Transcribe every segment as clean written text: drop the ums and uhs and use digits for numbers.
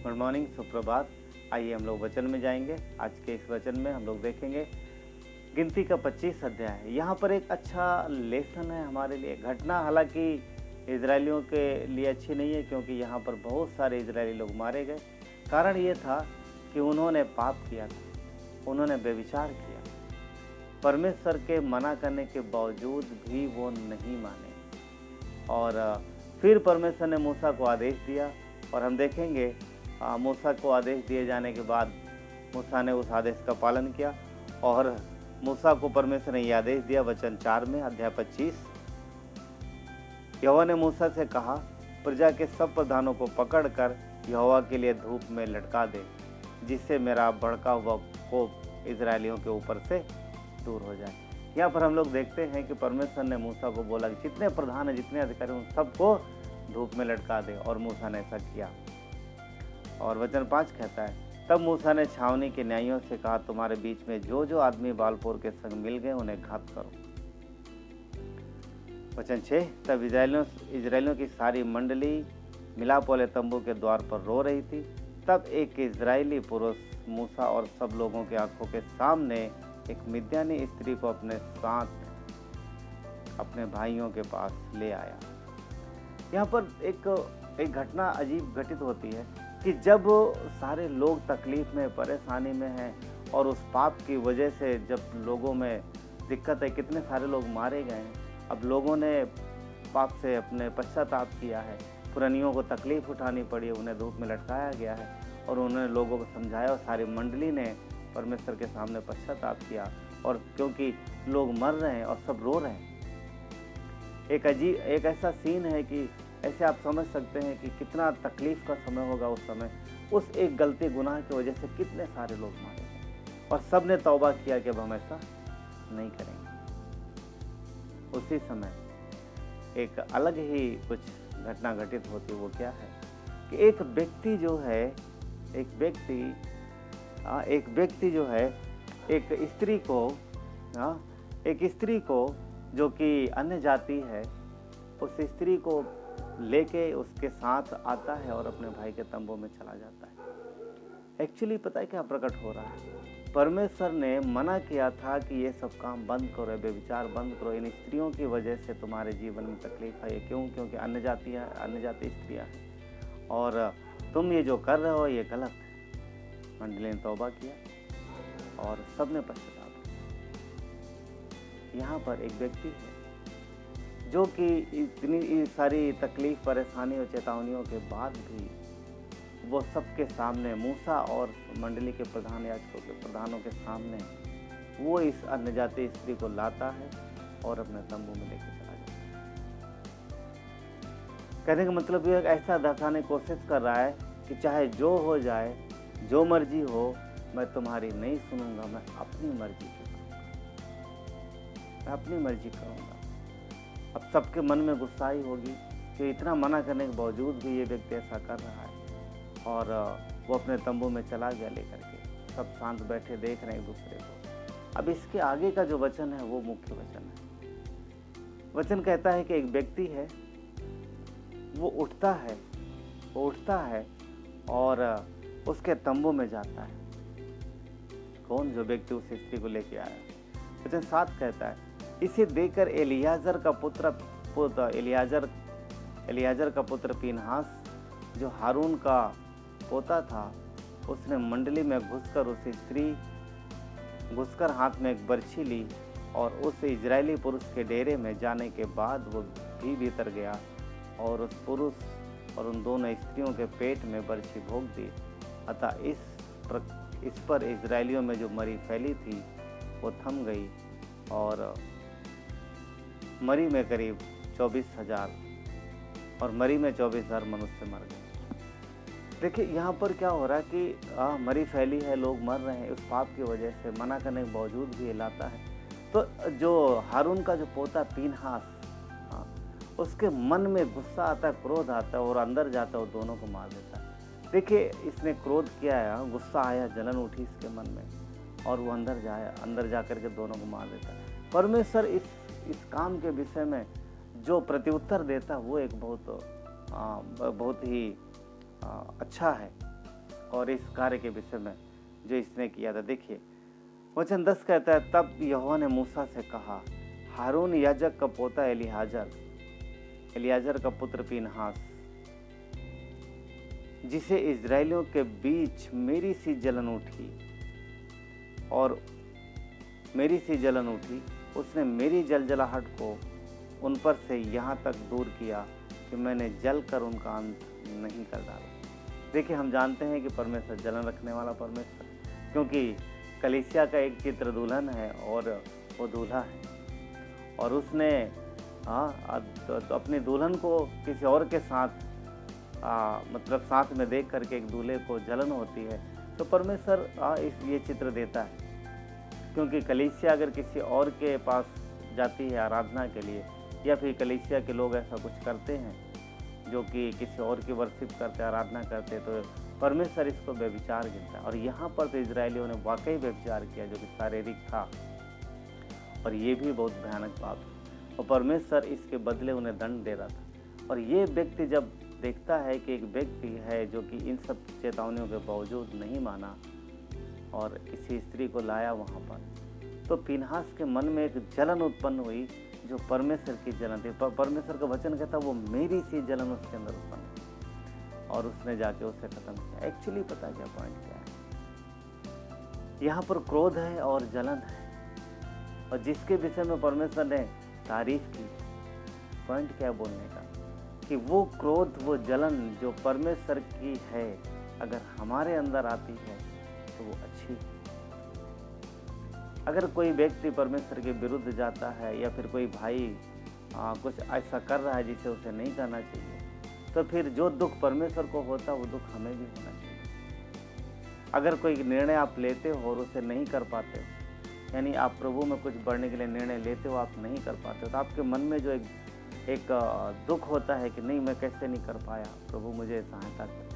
Good morning, सुप्रभात। आइए हम लोग वचन में जाएंगे। आज के इस वचन में हम लोग देखेंगे गिनती का 25 अध्याय है। यहाँ पर एक अच्छा लेसन है हमारे लिए। घटना हालांकि इजरायलियों के लिए अच्छी नहीं है, क्योंकि यहाँ पर बहुत सारे इजरायली लोग मारे गए। कारण ये था कि उन्होंने पाप किया था, उन्होंने व्यभिचार किया। परमेश्वर के मना करने के बावजूद भी वो नहीं माने, और फिर परमेश्वर ने मूसा को आदेश दिया। और हम देखेंगे मूसा को आदेश दिए जाने के बाद मूसा ने उस आदेश का पालन किया, और मूसा को परमेश्वर ने यह आदेश दिया वचन 4 में, अध्याय 25। यहोवा ने मूसा से कहा, प्रजा के सब प्रधानों को पकड़कर यहोवा के लिए धूप में लटका दे, जिससे मेरा भड़का हुआ कोप इजरायलियों के ऊपर से दूर हो जाए। यहाँ पर हम लोग देखते हैं कि परमेश्वर ने मूसा को बोला कि जितने प्रधान हैं, जितने अधिकारी हैं, सबको धूप में लटका दे, और मूसा ने ऐसा किया। और वचन 5 कहता है, तब मूसा ने छावनी के न्यायियों से कहा, तुम्हारे बीच में जो जो आदमी बालपोर के संग मिल गए उन्हें घात करो। वचन 6, तब इजरायलियों की सारी मंडली मिलाप वाले तंबू के द्वार पर रो रही थी। तब एक इजरायली पुरुष मूसा और सब लोगों की आंखों के सामने एक मिद्यानी स्त्री को अपने साथ अपने भाइयों के पास ले आया। यहाँ पर एक घटना अजीब घटित होती है कि जब सारे लोग तकलीफ में, परेशानी में हैं, और उस पाप की वजह से जब लोगों में दिक्कत है, कितने सारे लोग मारे गए हैं। अब लोगों ने पाप से अपने पश्चाताप किया है, पुरानियों को तकलीफ उठानी पड़ी, उन्हें धूप में लटकाया गया है, और उन्होंने लोगों को समझाया, और सारी मंडली ने परमेश्वर के सामने पश्चाताप किया। और क्योंकि लोग मर रहे हैं और सब रो रहे हैं, एक ऐसा सीन है कि ऐसे आप समझ सकते हैं कि कितना तकलीफ का समय होगा उस समय। उस एक गलती गुनाह की वजह से कितने सारे लोग मारे गए, और सब ने तौबा किया कि अब हम ऐसा नहीं करेंगे। उसी समय एक अलग ही कुछ घटना घटित होती। वो क्या है कि एक व्यक्ति जो है एक स्त्री को जो कि अन्य जाति है, उस स्त्री को लेके उसके साथ आता है और अपने भाई के तंबू में चला जाता है। एक्चुअली पता है क्या प्रकट हो रहा है? परमेश्वर ने मना किया था कि ये सब काम बंद करो, व्यभिचार बंद करो। इन स्त्रियों की वजह से तुम्हारे जीवन में तकलीफ है। क्यों? क्योंकि अन्य जाति स्त्रियां हैं, और तुम ये जो कर रहे हो ये गलत है। मंडली ने तौबा किया और सब ने पश्चाताप किया। यहाँ पर एक व्यक्ति है जो कि इतनी सारी तकलीफ, परेशानी और चेतावनियों के बाद भी वो सबके सामने, मूसा और मंडली के प्रधान याजकों के प्रधानों के सामने, वो इस अन्य जाति स्त्री को लाता है और अपने तंबू में लेकर चला जाता है। कहने का मतलब ये ऐसा दर्शाने की कोशिश कर रहा है कि चाहे जो हो जाए, जो मर्जी हो, मैं तुम्हारी नहीं सुनूंगा, मैं अपनी मर्जी करूंगा। अब सबके मन में गुस्साई होगी कि इतना मना करने के बावजूद भी ये व्यक्ति ऐसा कर रहा है, और वो अपने तंबू में चला गया लेकर के। सब शांत बैठे देख रहे हैं एक दूसरे को। अब इसके आगे का जो वचन है वो मुख्य वचन है। वचन कहता है कि एक व्यक्ति है, वो उठता है और उसके तंबू में जाता है। कौन? जो व्यक्ति उस स्त्री को लेके आया। वचन 7 कहता है, इसे देखकर एलियाजर का पुत्र पीनहास, जो हारून का पोता था, उसने मंडली में घुसकर हाथ में एक बर्छी ली, और उस इजरायली पुरुष के डेरे में जाने के बाद वो भी भीतर गया और उस पुरुष और उन दोनों स्त्रियों के पेट में बर्छी भोंक दी। अतः इस पर इजरायलियों में जो मरी फैली थी वो थम गई, और मरी में करीब 24,000 मनुष्य मर गए। देखिए यहाँ पर क्या हो रहा है कि मरी फैली है, लोग मर रहे हैं उस पाप की वजह से। मना करने के बावजूद भी हिलाता है। तो जो हारून का जो पोता पीनहास, उसके मन में गुस्सा आता है, क्रोध आता है, और अंदर जाता है और दोनों को मार देता है। देखिए इसने क्रोध किया है, गुस्सा आया, जलन उठी इसके मन में, और वो अंदर जा कर के दोनों को मार देता है। परमेश्वर इस काम के विषय में जो प्रत्युत्तर देता है वो एक बहुत ही अच्छा है। और इस कार्य के विषय में जो इसने किया था। देखिए वचन 10 कहता है, तब यहोवा ने मूसा से कहा, हारून याजक का पोता एलियाजर का पुत्र पीनहास, जिसे इजराइलियों के बीच मेरी सी जलन उठी, उसने मेरी जलजलाहट को उन पर से यहाँ तक दूर किया कि मैंने जल कर उनका अंत नहीं कर डाला। देखिए हम जानते हैं कि परमेश्वर जलन रखने वाला परमेश्वर, क्योंकि कलीसिया का एक चित्र दुल्हन है और वो दूल्हा है, और उसने तो अपनी दुल्हन को किसी और के साथ मतलब साथ में देख करके एक दूल्हे को जलन होती है, तो परमेश्वर ये चित्र देता है। क्योंकि कलीसिया अगर किसी और के पास जाती है आराधना के लिए, या फिर कलीसिया के लोग ऐसा कुछ करते हैं जो कि किसी और की वर्शिप करते, आराधना करते, तो परमेश्वर इसको व्यभिचार गिनता है। और यहाँ पर तो इजरायलियों ने वाकई व्यभिचार किया जो कि शारीरिक था, और ये भी बहुत भयानक बात है, और परमेश्वर इसके बदले उन्हें दंड दे रहा था। और ये व्यक्ति जब देखता है कि एक व्यक्ति है जो कि इन सब चेतावनियों के बावजूद नहीं माना और किसी स्त्री को लाया वहाँ पर, तो पीनहास के मन में एक जलन उत्पन्न हुई जो परमेश्वर की जलन थी। परमेश्वर का वचन कहता वो मेरी सी जलन उसके अंदर उत्पन्न हुई, और उसने जाके उसे खत्म किया। एक्चुअली पता क्या पॉइंट क्या है, यहाँ पर क्रोध है और जलन है, और जिसके विषय में परमेश्वर ने तारीफ की। पॉइंट क्या बोलने का, कि वो क्रोध, वो जलन जो परमेश्वर की है, अगर हमारे अंदर आती है तो वो अच्छी है। अगर कोई व्यक्ति परमेश्वर के विरुद्ध जाता है, या फिर कोई भाई कुछ ऐसा कर रहा है जिसे उसे नहीं करना चाहिए, तो फिर जो दुख परमेश्वर को होता वो दुख हमें भी होना चाहिए। अगर कोई निर्णय आप लेते हो और उसे नहीं कर पाते हो, यानी आप प्रभु में कुछ बढ़ने के लिए निर्णय लेते हो, आप नहीं कर पाते हो, तो आपके मन में जो एक दुख होता है कि नहीं मैं कैसे नहीं कर पाया, प्रभु मुझे सहायता करे।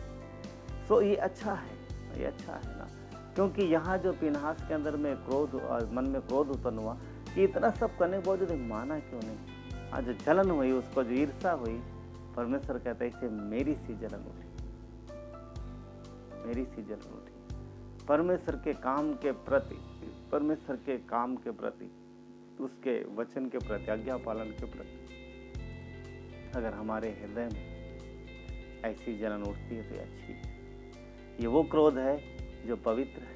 सो ये अच्छा है, ये अच्छा है ना, क्योंकि यहाँ जो पीनहास के अंदर में मन में क्रोध उत्पन्न हुआ कि इतना सब करने के बावजूद माना क्यों नहीं। आज जो जलन हुई, उसको जो ईर्षा हुई, परमेश्वर कहता है इसे मेरी सी जलन उठी, मेरी सी जलन उठी। परमेश्वर के काम के प्रति, परमेश्वर के काम के प्रति, उसके वचन के प्रति, आज्ञा पालन के प्रति अगर हमारे हृदय में ऐसी जलन उठती है तो ये अच्छी है। ये वो क्रोध है जो पवित्र है,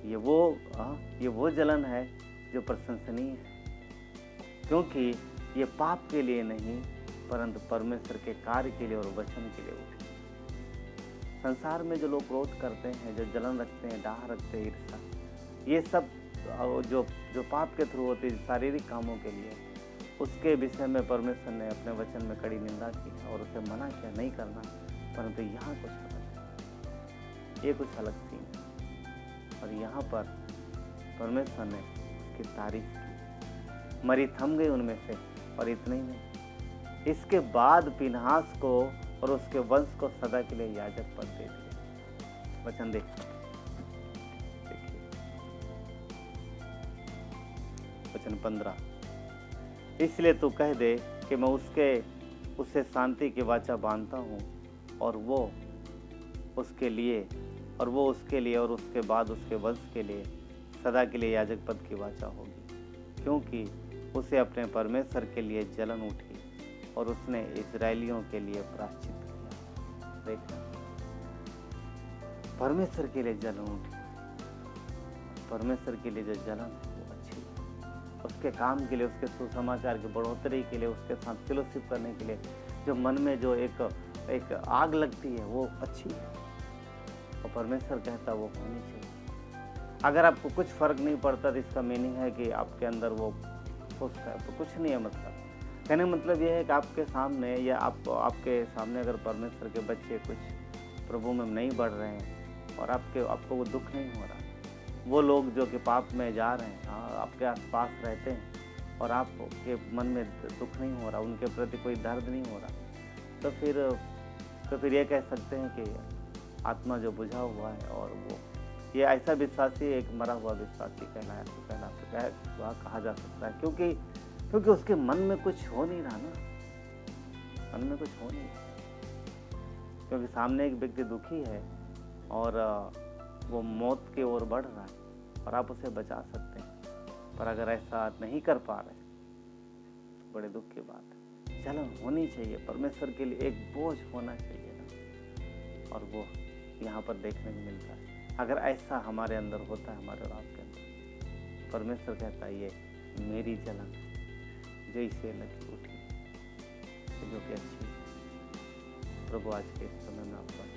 ये वो जलन है जो प्रशंसनीय है, क्योंकि ये पाप के लिए नहीं परंतु परमेश्वर के कार्य के लिए और वचन के लिए उठी। संसार में जो लोग क्रोध करते हैं, जो जलन रखते हैं, डाह रखते हैं, ईर्ष्या, ये सब जो पाप के थ्रू होते हैं, शारीरिक कामों के लिए, उसके विषय में परमेश्वर ने अपने वचन में कड़ी निंदा की और उसे मना किया नहीं करना। परंतु यहाँ कुछ अलग है, ये कुछ अलग सीन है, और यहाँ पर परमेश्वर ने उसकी तारीफ की, मरी थम गई उनमें से। और इतना ही नहीं, इसके बाद पीनहास को और उसके वंश को सदा के लिए याजक पद दे दिया। वचन देखिए, वचन 15, इसलिए तू कह दे कि मैं उससे शांति की वाचा बांधता हूँ, और वो उसके लिए और उसके बाद उसके वंश के लिए सदा के लिए याजक पद की वाचा होगी, क्योंकि उसे अपने परमेश्वर के लिए जलन उठी और उसने इजरायलियों के लिए प्रायश्चित किया। देखना, परमेश्वर के लिए जलन उठी, परमेश्वर के लिए जो जलन है वो अच्छी है, उसके काम के लिए, उसके सुसमाचार की बढ़ोतरी के लिए, उसके साथ फेलोशिप करने के लिए जो मन में जो एक आग लगती है वो अच्छी है, और परमेश्वर कहता वो होनी चाहिए। अगर आपको कुछ फर्क नहीं पड़ता तो इसका मीनिंग है कि आपके अंदर वो खुश है, तो कुछ नहीं है। मतलब कहने का मतलब यह है कि आपके सामने या आपके सामने अगर परमेश्वर के बच्चे कुछ प्रभु में नहीं बढ़ रहे हैं और आपको वो दुख नहीं हो रहा, वो लोग जो कि पाप में जा रहे हैं, आपके आसपास रहते हैं और आपके मन में दुख नहीं हो रहा, उनके प्रति कोई दर्द नहीं हो रहा, तो फिर ये कह सकते हैं कि आत्मा जो बुझा हुआ है, और वो ये ऐसा विश्वासी एक मरा हुआ विश्वासी कहा जा सकता है, क्योंकि उसके मन में कुछ हो नहीं रहा ना, मन में कुछ हो नहीं रहा, क्योंकि सामने एक व्यक्ति दुखी है और वो मौत की ओर बढ़ रहा है और आप उसे बचा सकते हैं। पर अगर ऐसा नहीं कर पा रहे, बड़े दुख की बात है। जलन होनी चाहिए, परमेश्वर के लिए एक बोझ होना चाहिए ना, और वो यहाँ पर देखने को मिलता है। अगर ऐसा हमारे अंदर होता है, हमारे और आपके अंदर, परमेश्वर कहता है ये मेरी जलन जो इसे लगी उठी, जो कि अच्छी। प्रभु आज के इस समय में आपका